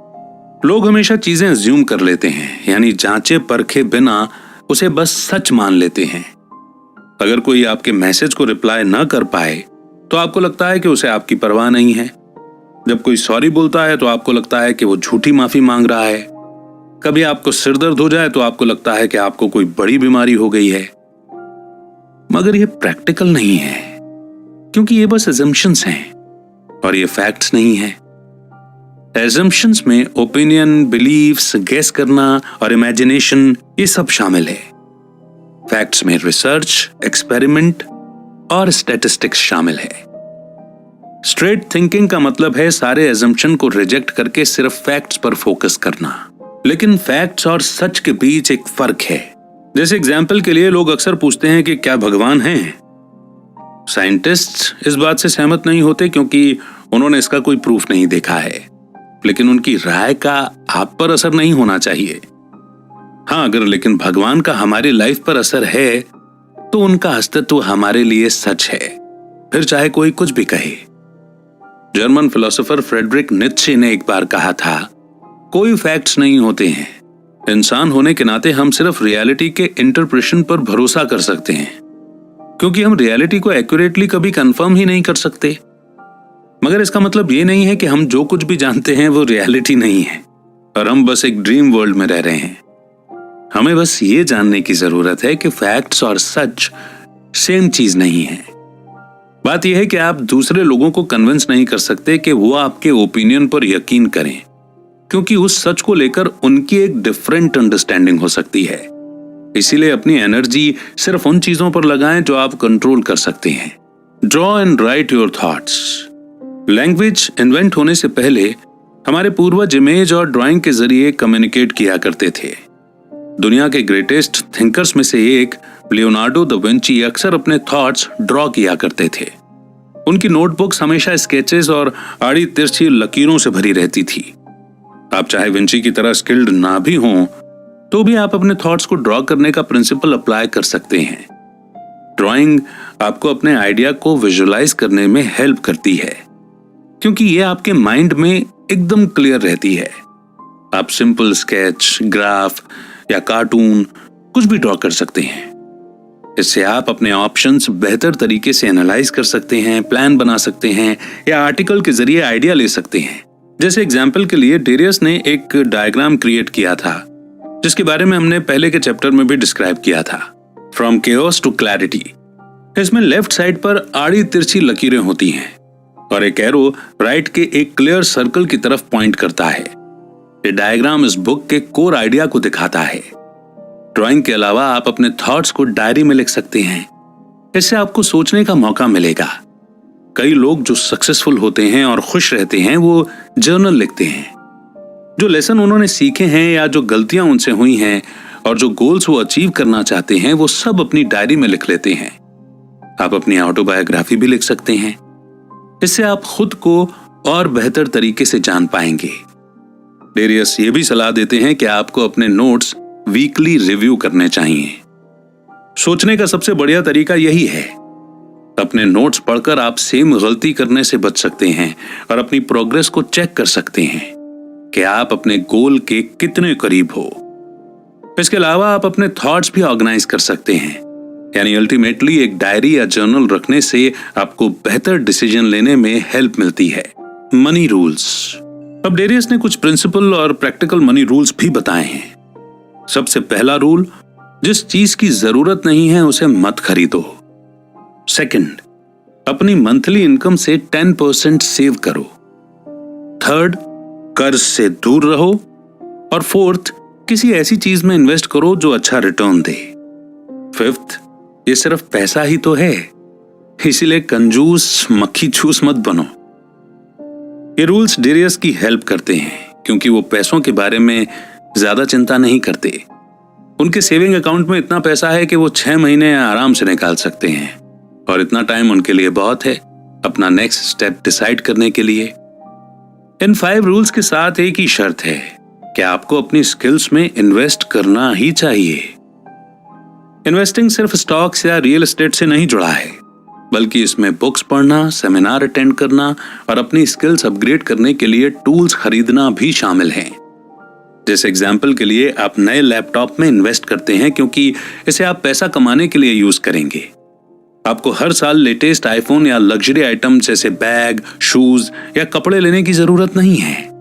लोग हमेशा चीजें अज्यूम कर लेते हैं, यानी जांचे परखे बिना उसे बस सच मान लेते हैं। अगर कोई आपके मैसेज को रिप्लाई न कर पाए तो आपको लगता है कि उसे आपकी परवाह नहीं है। जब कोई सॉरी बोलता है तो आपको लगता है कि वो झूठी माफी मांग रहा है। कभी आपको सिर दर्द हो जाए तो आपको लगता है कि आपको कोई बड़ी बीमारी हो गई है। मगर ये प्रैक्टिकल नहीं है, क्योंकि ये बस अजम्पशंस हैं और ये फैक्ट्स नहीं है। एजम्पशंस में ओपिनियन, बिलीव्स, गेस करना और इमेजिनेशन, ये सब शामिल है। फैक्ट्स में रिसर्च, एक्सपेरिमेंट और स्टैटिस्टिक्स शामिल है। स्ट्रेट थिंकिंग का मतलब है सारे एजम्पशन को रिजेक्ट करके सिर्फ फैक्ट्स पर फोकस करना। लेकिन फैक्ट्स और सच के बीच एक फर्क है। जैसे एग्जाम्पल के लिए लोग अक्सर पूछते हैं कि क्या भगवान है। साइंटिस्ट्स इस बात से सहमत नहीं होते क्योंकि उन्होंने इसका कोई प्रूफ नहीं देखा है, लेकिन उनकी राय का आप पर असर नहीं होना चाहिए। हाँ, अगर लेकिन भगवान का हमारी लाइफ पर असर है तो उनका अस्तित्व हमारे लिए सच है, फिर चाहे कोई कुछ भी कहे। जर्मन फिलोसोफर फ्रेडरिक नीत्शे ने एक बार कहा था, कोई फैक्ट्स नहीं होते हैं। इंसान होने के नाते हम सिर्फ रियलिटी के इंटरप्रेशन पर भरोसा कर सकते हैं, क्योंकि हम रियलिटी को एक्यूरेटली कभी कंफर्म ही नहीं कर सकते। मगर इसका मतलब ये नहीं है कि हम जो कुछ भी जानते हैं वो रियलिटी नहीं है और हम बस एक ड्रीम वर्ल्ड में रह रहे हैं। हमें बस ये जानने की जरूरत है कि फैक्ट्स और सच सेम चीज नहीं है। बात यह है कि आप दूसरे लोगों को कन्विंस नहीं कर सकते कि वो आपके ओपिनियन पर यकीन करें, क्योंकि उस सच को लेकर उनकी एक डिफरेंट अंडरस्टैंडिंग हो सकती है। इसीलिए अपनी एनर्जी सिर्फ उन चीजों पर लगाएं जो आप कंट्रोल कर सकते हैं। Draw and right your thoughts. Language invent होने से पहले हमारे पूर्वज इमेज और ड्राइंग के जरिए कम्युनिकेट किया करते थे। दुनिया के ग्रेटेस्ट थिंकर्स में से एक लियोनार्डो दा विंची अक्सर अपने थॉट्स ड्रॉ किया करते थे। उनकी नोटबुक्स हमेशा स्केचेस और आड़ी तिरछी लकीरों से भरी रहती थी। आप चाहे विंची की तरह स्किल्ड ना भी हों तो भी आप अपने थॉट्स को ड्रॉ करने का प्रिंसिपल अप्लाई कर सकते हैं। ड्राइंग आपको अपने आइडिया को विजुअलाइज करने में हेल्प करती है, क्योंकि ये आपके माइंड में एकदम क्लियर रहती है। आप सिंपल स्केच, ग्राफ या कार्टून कुछ भी ड्रॉ कर सकते हैं। इससे आप अपने ऑप्शंस बेहतर तरीके से एनालाइज कर सकते हैं, प्लान बना सकते हैं या आर्टिकल के जरिए आइडिया ले सकते हैं। जैसे एग्जाम्पल के लिए डेरियस ने एक डायग्राम क्रिएट किया था, जिसके बारे में हमने पहले के चैप्टर में भी डिस्क्राइब किया था, फ्रॉम केओस टू क्लैरिटी। इसमें लेफ्ट साइड पर आड़ी तिरछी लकीरें होती हैं और एक एरो राइट के एक क्लियर सर्कल की तरफ पॉइंट करता है। ये डायग्राम इस बुक के कोर आइडिया को दिखाता है। ड्राइंग के अलावा आप अपने थॉट्स को डायरी में लिख सकते हैं। इससे आपको सोचने का मौका मिलेगा। कई लोग जो सक्सेसफुल होते हैं और खुश रहते हैं वो जर्नल लिखते हैं। जो लेसन उन्होंने सीखे हैं या जो गलतियां उनसे हुई हैं और जो गोल्स वो अचीव करना चाहते हैं वो सब अपनी डायरी में लिख लेते हैं। आप अपनी ऑटोबायोग्राफी भी लिख सकते हैं। इससे आप खुद को और बेहतर तरीके से जान पाएंगे। डेरियस ये भी सलाह देते हैं कि आपको अपने नोट्स वीकली रिव्यू करने चाहिए। सोचने का सबसे बढ़िया तरीका यही है। अपने नोट्स पढ़कर आप सेम गलती करने से बच सकते हैं और अपनी प्रोग्रेस को चेक कर सकते हैं कि आप अपने गोल के कितने करीब हो। इसके अलावा आप अपने थॉट्स भी ऑर्गेनाइज कर सकते हैं, यानी अल्टीमेटली एक डायरी या जर्नल रखने से आपको बेहतर डिसीजन लेने में हेल्प मिलती है। Money rules. अब डेरियस ने कुछ प्रिंसिपल और प्रैक्टिकल मनी रूल्स भी बताए हैं। सबसे पहला रूल, जिस चीज की जरूरत नहीं है उसे मत खरीदो। सेकंड, अपनी मंथली इनकम से 10% सेव करो। थर्ड, कर्ज से दूर रहो। और फोर्थ, किसी ऐसी चीज में इन्वेस्ट करो जो अच्छा रिटर्न दे। फिफ्थ, ये सिर्फ पैसा ही तो है, इसीलिए कंजूस मक्खी चूस मत बनो। ये रूल्स डेरियस की हेल्प करते हैं क्योंकि वो पैसों के बारे में ज्यादा चिंता नहीं करते। उनके सेविंग अकाउंट में इतना पैसा है कि वो 6 महीने आराम से निकाल सकते हैं और इतना टाइम उनके लिए बहुत है अपना नेक्स्ट स्टेप डिसाइड करने के लिए। इन 5 रूल्स के साथ एक ही शर्त है कि आपको अपनी स्किल्स में इन्वेस्ट करना ही चाहिए। इन्वेस्टिंग सिर्फ स्टॉक्स या रियल एस्टेट से नहीं जुड़ा है, बल्कि इसमें बुक्स पढ़ना, सेमिनार अटेंड करना और अपनी स्किल्स अपग्रेड करने के लिए टूल्स खरीदना भी शामिल हैं। जैसे एग्जाम्पल के लिए आप नए लैपटॉप में इन्वेस्ट करते हैं क्योंकि इसे आप पैसा कमाने के लिए यूज करेंगे। आपको हर साल लेटेस्ट आईफोन या लग्जरी आइटम जैसे बैग, शूज या कपड़े लेने की जरूरत नहीं है।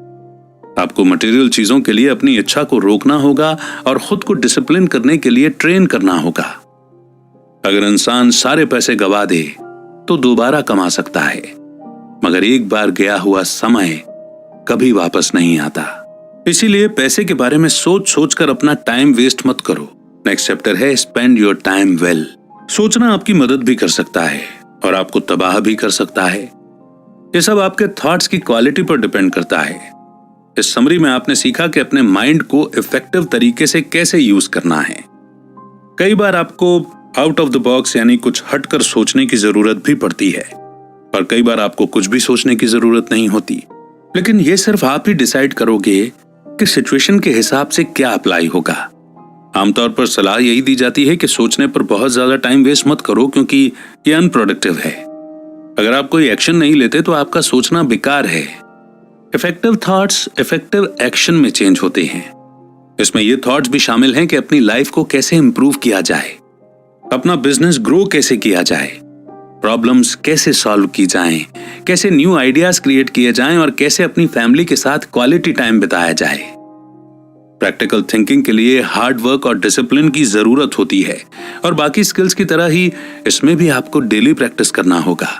आपको मटेरियल चीजों के लिए अपनी इच्छा को रोकना होगा और खुद को डिसिप्लिन करने के लिए ट्रेन करना होगा। अगर इंसान सारे पैसे गवा दे तो दोबारा कमा सकता है, मगर एक बार गया हुआ समय कभी वापस नहीं आता। इसीलिए पैसे के बारे में सोच सोच कर अपना टाइम वेस्ट मत करो। नेक्स्ट चैप्टर है स्पेंड योर टाइम वेल। सोचना आपकी मदद भी कर सकता है और आपको तबाह भी कर सकता है। ये सब आपके थॉट्स की क्वालिटी पर डिपेंड करता है। इस समरी में आपने सीखा कि अपने माइंड को इफेक्टिव तरीके से कैसे यूज करना है। कई बार आपको आउट ऑफ द बॉक्स यानी कुछ हटकर सोचने की जरूरत भी पड़ती है और कई बार आपको कुछ भी सोचने की जरूरत नहीं होती। लेकिन ये सिर्फ आप ही डिसाइड करोगे कि सिचुएशन के हिसाब से क्या अप्लाई होगा। आमतौर पर सलाह यही दी जाती है कि सोचने पर बहुत ज्यादा टाइम वेस्ट मत करो क्योंकि ये अनप्रोडक्टिव है। अगर आप कोई एक्शन नहीं लेते तो आपका सोचना बेकार है। इफेक्टिव थॉट्स इफेक्टिव एक्शन में चेंज होते हैं। इसमें ये थॉट्स भी शामिल हैं कि अपनी लाइफ को कैसे इंप्रूव किया जाए, अपना बिजनेस ग्रो कैसे किया जाए, प्रॉब्लम्स कैसे सॉल्व की जाएं, कैसे न्यू आइडियाज क्रिएट किए जाएं और कैसे अपनी फैमिली के साथ क्वालिटी टाइम बिताया जाए। प्रैक्टिकल थिंकिंग के लिए हार्ड वर्क और डिसिप्लिन की जरूरत होती है और बाकी स्किल्स की तरह ही इसमें भी आपको डेली प्रैक्टिस करना होगा।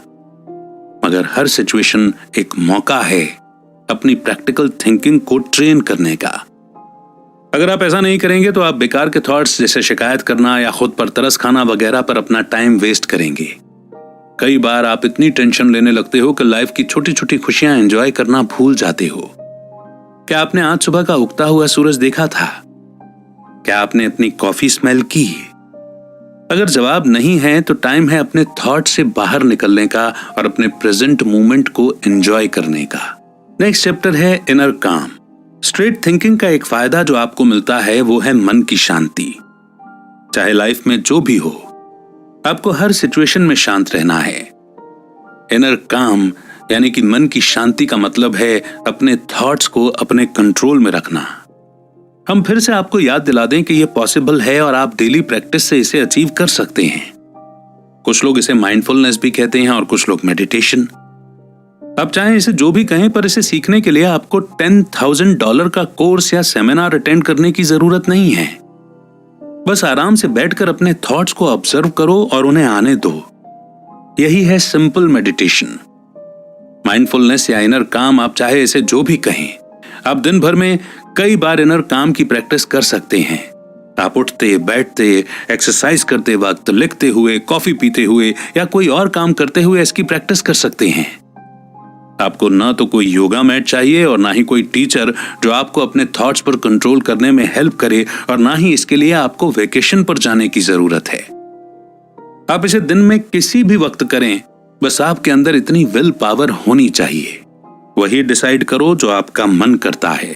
मगर हर सिचुएशन एक मौका है अपनी प्रैक्टिकल थिंकिंग को ट्रेन करने का। अगर आप ऐसा नहीं करेंगे तो आप बेकार के थॉट्स जैसे शिकायत करना या खुद पर तरस खाना वगैरह पर अपना टाइम वेस्ट करेंगे। कई बार आप इतनी टेंशन लेने लगते हो कि लाइफ की छोटी छोटी खुशियां एंजॉय करना भूल जाते हो। क्या आपने आज सुबह का उगता हुआ सूरज देखा था? क्या आपने अपनी कॉफी स्मेल की? अगर जवाब नहीं है तो टाइम है अपने थॉट से बाहर निकलने का और अपने प्रेजेंट मोमेंट को एंजॉय करने का। नेक्स्ट चैप्टर है इनर काम। स्ट्रेट थिंकिंग का एक फायदा जो आपको मिलता है वो है मन की शांति। चाहे लाइफ में जो भी हो, आपको हर सिचुएशन में शांत रहना है। इनर काम यानी कि मन की शांति का मतलब है अपने थॉट्स को अपने कंट्रोल में रखना। हम फिर से आपको याद दिला दें कि यह पॉसिबल है और आप डेली प्रैक्टिस से इसे अचीव कर सकते हैं। कुछ लोग इसे माइंडफुलनेस भी कहते हैं और कुछ लोग मेडिटेशन। आप चाहें इसे जो भी कहें, पर इसे सीखने के लिए आपको $10,000 का कोर्स या सेमिनार अटेंड करने की जरूरत नहीं है। बस आराम से बैठकर अपने थॉट्स को ऑब्जर्व करो और उन्हें आने दो। यही है सिंपल मेडिटेशन। माइंडफुलनेस या इनर काम, आप चाहे इसे जो भी कहें, आप दिन भर में कई बार इनर काम की प्रैक्टिस कर सकते हैं। आप उठते बैठते, एक्सरसाइज करते वक्त, लिखते हुए, कॉफी पीते हुए या कोई और काम करते हुए इसकी प्रैक्टिस कर सकते हैं। आपको ना तो कोई योगा मैट चाहिए और ना ही कोई टीचर जो आपको अपने थॉट्स पर कंट्रोल करने में हेल्प करे, और ना ही इसके लिए आपको वेकेशन पर जाने की जरूरत है। आप इसे दिन में किसी भी वक्त करें, बस आपके अंदर इतनी विल पावर होनी चाहिए। वही डिसाइड करो जो आपका मन करता है।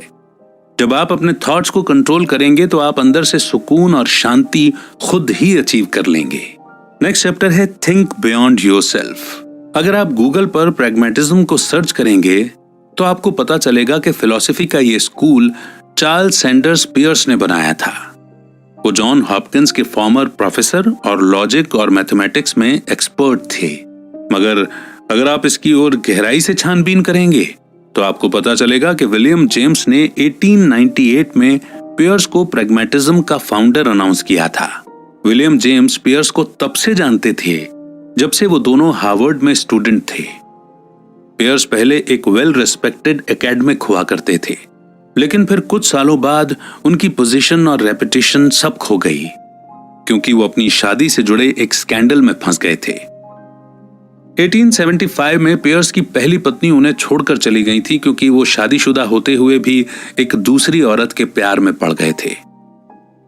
जब आप अपने थॉट्स को कंट्रोल करेंगे तो आप अंदर से सुकून और शांति खुद ही अचीव कर लेंगे। नेक्स्ट चैप्टर है थिंक बियॉन्ड योरसेल्फ। अगर आप गूगल पर प्रैग्मेटिज्म को सर्च करेंगे तो आपको पता चलेगा कि फिलॉसफी का ये स्कूल चार्ल्स सैंडर्स पियर्स ने बनाया था। वो जॉन हॉपकिंस के फॉर्मर प्रोफेसर और लॉजिक और मैथमेटिक्स में एक्सपर्ट थे। मगर अगर आप इसकी ओर गहराई से छानबीन करेंगे तो आपको पता चलेगा कि विलियम जेम्स ने 1898 में पियर्स को प्रैग्मेटिज्म का फाउंडर अनाउंस किया था। विलियम जेम्स पियर्स को तब से जानते थे जब से वो दोनों हार्वर्ड में स्टूडेंट थे। पियर्स पहले एक वेल रिस्पेक्टेड एकेडमिक हुआ करते थे, लेकिन फिर कुछ सालों बाद उनकी पोजीशन और रेपुटेशन सब खो गई, क्योंकि वो अपनी शादी से जुड़े एक स्कैंडल में फंस गए थे। 1875 में पियर्स की पहली पत्नी उन्हें छोड़कर चली गई थी, क्योंकि वो शादीशुदा होते हुए भी एक दूसरी औरत के प्यार में पड़ गए थे।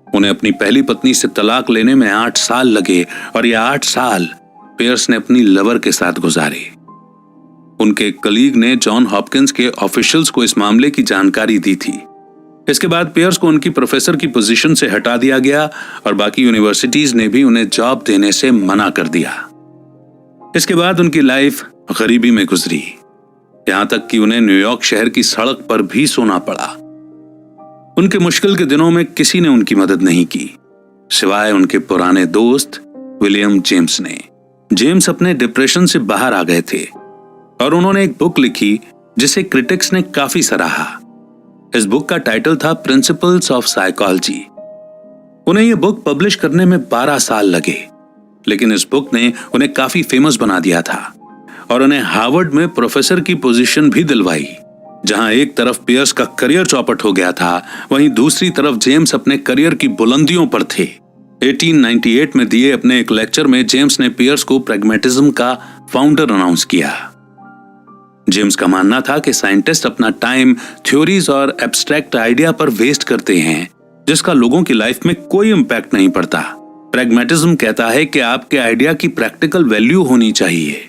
उन्हें अपनी पहली पत्नी से तलाक लेने में 8 साल लगे, और ये 8 साल पियर्स ने अपनी लवर के साथ गुजारे। उनके कलीग ने जॉन हॉपकिंस के ऑफिशियल्स को इस मामले की जानकारी दी थी। इसके बाद पियर्स को उनकी प्रोफेसर की पोजीशन से हटा दिया गया, और बाकी यूनिवर्सिटीज ने भी उन्हें जॉब देने से मना कर दिया। इसके बाद उनकी लाइफ गरीबी में गुजरी, यहां तक कि उन्हें न्यूयॉर्क शहर की सड़क पर भी सोना पड़ा। उनके मुश्किल के दिनों में किसी ने उनकी मदद नहीं की, सिवाय उनके पुराने दोस्त विलियम जेम्स ने। जेम्स अपने डिप्रेशन से बाहर आ गए थे, और उन्होंने एक बुक लिखी जिसे क्रिटिक्स ने काफी सराहा। इस बुक का टाइटल था प्रिंसिपल्स ऑफ साइकोलॉजी। उन्हें यह बुक पब्लिश करने में 12 साल लगे, लेकिन इस बुक ने उन्हें काफी फेमस बना दिया था, और उन्हें हार्वर्ड में प्रोफेसर की पोजीशन भी दिलवाई। जहां एक तरफ पियर्स का करियर चौपट हो गया था, वहीं दूसरी तरफ जेम्स अपने करियर की बुलंदियों पर थे। 1898 में दिए अपने एक लेक्चर में जेम्स ने पियर्स को प्रैग्मेटिज्म का फाउंडर अनाउंस किया। जेम्स का मानना था कि साइंटिस्ट अपना टाइम थ्योरीज और एब्स्ट्रैक्ट आइडिया पर वेस्ट करते हैं, जिसका लोगों की लाइफ में कोई इंपैक्ट नहीं पड़ता। प्रैग्मेटिज्म कहता है कि आपके आइडिया की प्रैक्टिकल वैल्यू होनी चाहिए।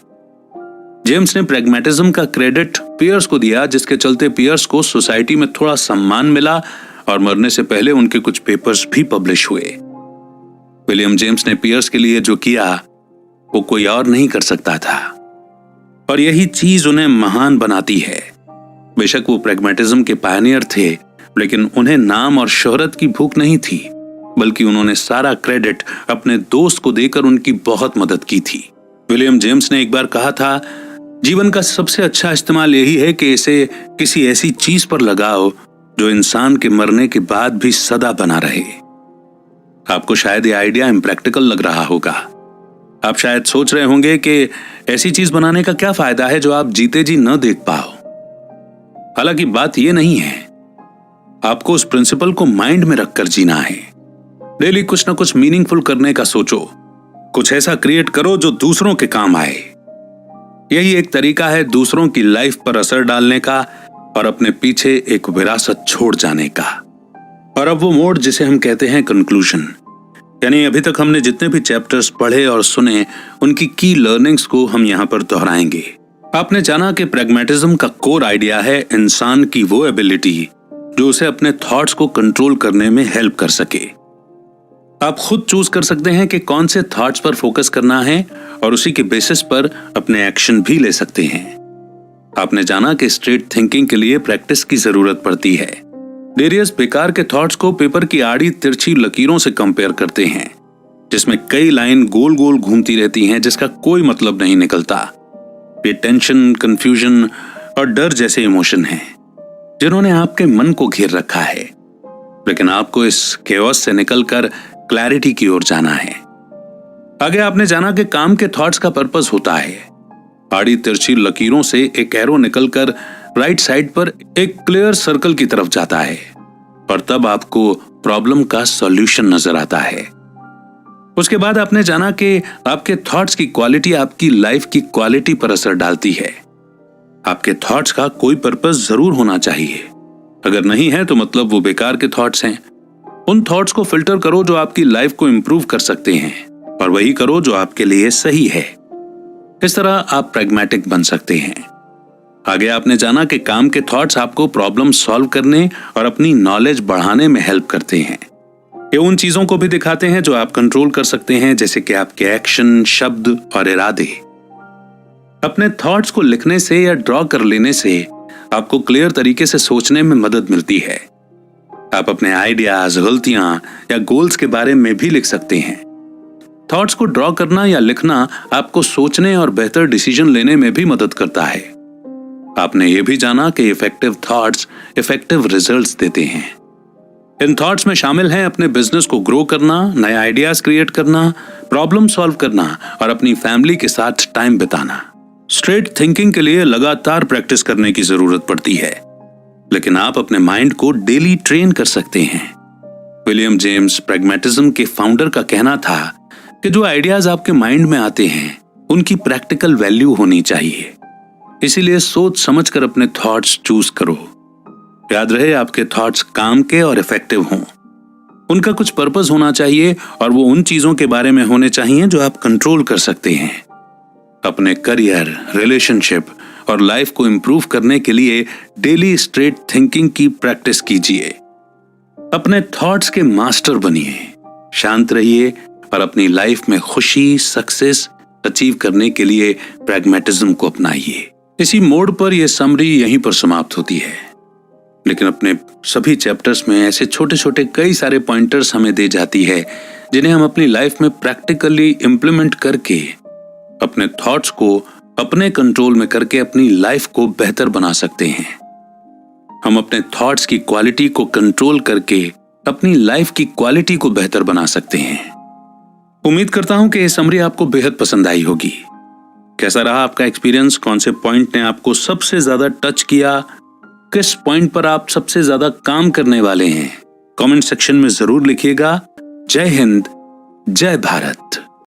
जेम्स ने प्रैग्मेटिज्म का क्रेडिट पियर्स को दिया, जिसके चलते पियर्स को सोसाइटी में थोड़ा सम्मान मिला, और मरने से पहले उनके कुछ पेपर्स भी पब्लिश हुए। विलियम जेम्स ने पियर्स के लिए जो किया वो कोई और नहीं कर सकता था, और यही चीज उन्हें महान बनाती है। बेशक वो प्रैग्मेटिज्म के पायनियर थे, लेकिन उन्हें नाम और शोहरत की भूख नहीं थी, बल्कि उन्होंने सारा क्रेडिट अपने दोस्त को देकर उनकी बहुत मदद की थी। विलियम जेम्स ने एक बार कहा था, जीवन का सबसे अच्छा इस्तेमाल यही है कि इसे किसी ऐसी चीज पर लगाओ जो इंसान के मरने के बाद भी सदा बना रहे। आपको शायद ये आइडिया इम्प्रैक्टिकल लग रहा होगा। आप शायद सोच रहे होंगे कि ऐसी चीज बनाने का क्या फायदा है जो आप जीते जी न देख पाओ। हालांकि बात यह नहीं है, आपको उस प्रिंसिपल को माइंड में रखकर जीना है। डेली कुछ ना कुछ मीनिंगफुल करने का सोचो, कुछ ऐसा क्रिएट करो जो दूसरों के काम आए। यही एक तरीका है दूसरों की लाइफ पर असर डालने का और अपने पीछे एक विरासत छोड़ जाने का। और अब वो मोड जिसे हम कहते हैं कंक्लूजन, यानी अभी तक हमने जितने भी चैप्टर्स पढ़े और सुने, उनकी की लर्निंग्स को हम यहाँ पर दोहराएंगे। आपने जाना कि प्रैग्मेटिज्म का कोर आइडिया है इंसान की वो एबिलिटी जो उसे अपने थॉट्स को कंट्रोल करने में हेल्प कर सके। आप खुद चूज कर सकते हैं कि कौन से थॉट्स पर फोकस करना है, और उसी के बेसिस पर अपने एक्शन भी ले सकते हैं। आपने जाना कि स्ट्रेट थिंकिंग के लिए प्रैक्टिस की जरूरत पड़ती है। डेरियस बेकार के थॉट्स को पेपर की आड़ी तिरछी लकीरों से कंपेयर करते हैं, जिसमें कई लाइन गोल गोल घूमती रहती हैं जिसका कोई मतलब नहीं निकलता। ये टेंशन, कंफ्यूजन और डर जैसे इमोशन हैं जिन्होंने आपके मन को घेर रखा है, लेकिन आपको इस केओस से निकलकर क्लैरिटी की ओर जाना है। आगे आपने जाना कि काम के थॉट्स का पर्पस होता है। आड़ी तिरछी लकीरों से एक एरो निकलकर राइट साइड पर एक क्लियर सर्कल की तरफ जाता है, और तब आपको प्रॉब्लम का सॉल्यूशन नजर आता है। उसके बाद आपने जाना कि आपके थॉट्स की क्वालिटी आपकी लाइफ की क्वालिटी पर असर डालती है। आपके थॉट्स का कोई पर्पस जरूर होना चाहिए, अगर नहीं है तो मतलब वो बेकार के थॉट्स हैं। उन थॉट्स को फिल्टर करो जो आपकी लाइफ को इंप्रूव कर सकते हैं, और वही करो जो आपके लिए सही है। इस तरह आप प्रैग्मेटिक बन सकते हैं। आगे आपने जाना कि काम के थॉट्स आपको प्रॉब्लम सॉल्व करने और अपनी नॉलेज बढ़ाने में हेल्प करते हैं। ये उन चीजों को भी दिखाते हैं जो आप कंट्रोल कर सकते हैं, जैसे कि आपके एक्शन, शब्द और इरादे। अपने थॉट्स को लिखने से या ड्रॉ कर लेने से आपको क्लियर तरीके से सोचने में मदद मिलती है। आप अपने आइडियाज, गलतियां या गोल्स के बारे में भी लिख सकते हैं। थॉट्स को ड्रॉ करना या लिखना आपको सोचने और बेहतर डिसीजन लेने में भी मदद करता है। आपने ये भी जाना कि इफेक्टिव थॉट्स इफेक्टिव रिजल्ट्स देते हैं। इन थॉट्स में शामिल हैं अपने बिजनेस को ग्रो करना, नए आइडियाज क्रिएट करना, प्रॉब्लम सॉल्व करना और अपनी फैमिली के साथ टाइम बिताना। स्ट्रेट थिंकिंग के लिए लगातार प्रैक्टिस करने की जरूरत पड़ती है, लेकिन आप अपने माइंड को डेली ट्रेन कर सकते हैं। विलियम जेम्स प्रैग्मेटिज्म के फाउंडर का कहना था कि जो आइडियाज आपके माइंड में आते हैं उनकी प्रैक्टिकल वैल्यू होनी चाहिए, इसीलिए सोच समझकर अपने थॉट्स चूज करो। याद रहे, आपके थॉट्स काम के और इफेक्टिव हों, उनका कुछ पर्पस होना चाहिए और वो उन चीजों के बारे में होने चाहिए जो आप कंट्रोल कर सकते हैं। अपने करियर, रिलेशनशिप और लाइफ को इंप्रूव करने के लिए डेली स्ट्रेट थिंकिंग की प्रैक्टिस कीजिए। अपने थॉट्स के मास्टर बनिए, शांत रहिए और अपनी लाइफ में खुशी, सक्सेस अचीव करने के लिए प्रैग्मेटिज्म को अपनाइए। इसी मोड पर यह समरी यहीं पर समाप्त होती है, लेकिन अपने सभी चैप्टर्स में ऐसे छोटे छोटे कई सारे पॉइंटर्स हमें दे जाती है जिन्हें हम अपनी लाइफ में प्रैक्टिकली इंप्लीमेंट करके अपने थॉट्स को अपने कंट्रोल में करके अपनी लाइफ को बेहतर बना सकते हैं। हम अपने थॉट्स की क्वालिटी को कंट्रोल करके अपनी लाइफ की क्वालिटी को बेहतर बना सकते हैं। उम्मीद करता हूं कि यह समरी आपको बेहद पसंद आई होगी। कैसा रहा आपका एक्सपीरियंस? कौन से पॉइंट ने आपको सबसे ज्यादा टच किया? किस पॉइंट पर आप सबसे ज्यादा काम करने वाले हैं? कमेंट सेक्शन में जरूर लिखिएगा। जय हिंद, जय भारत।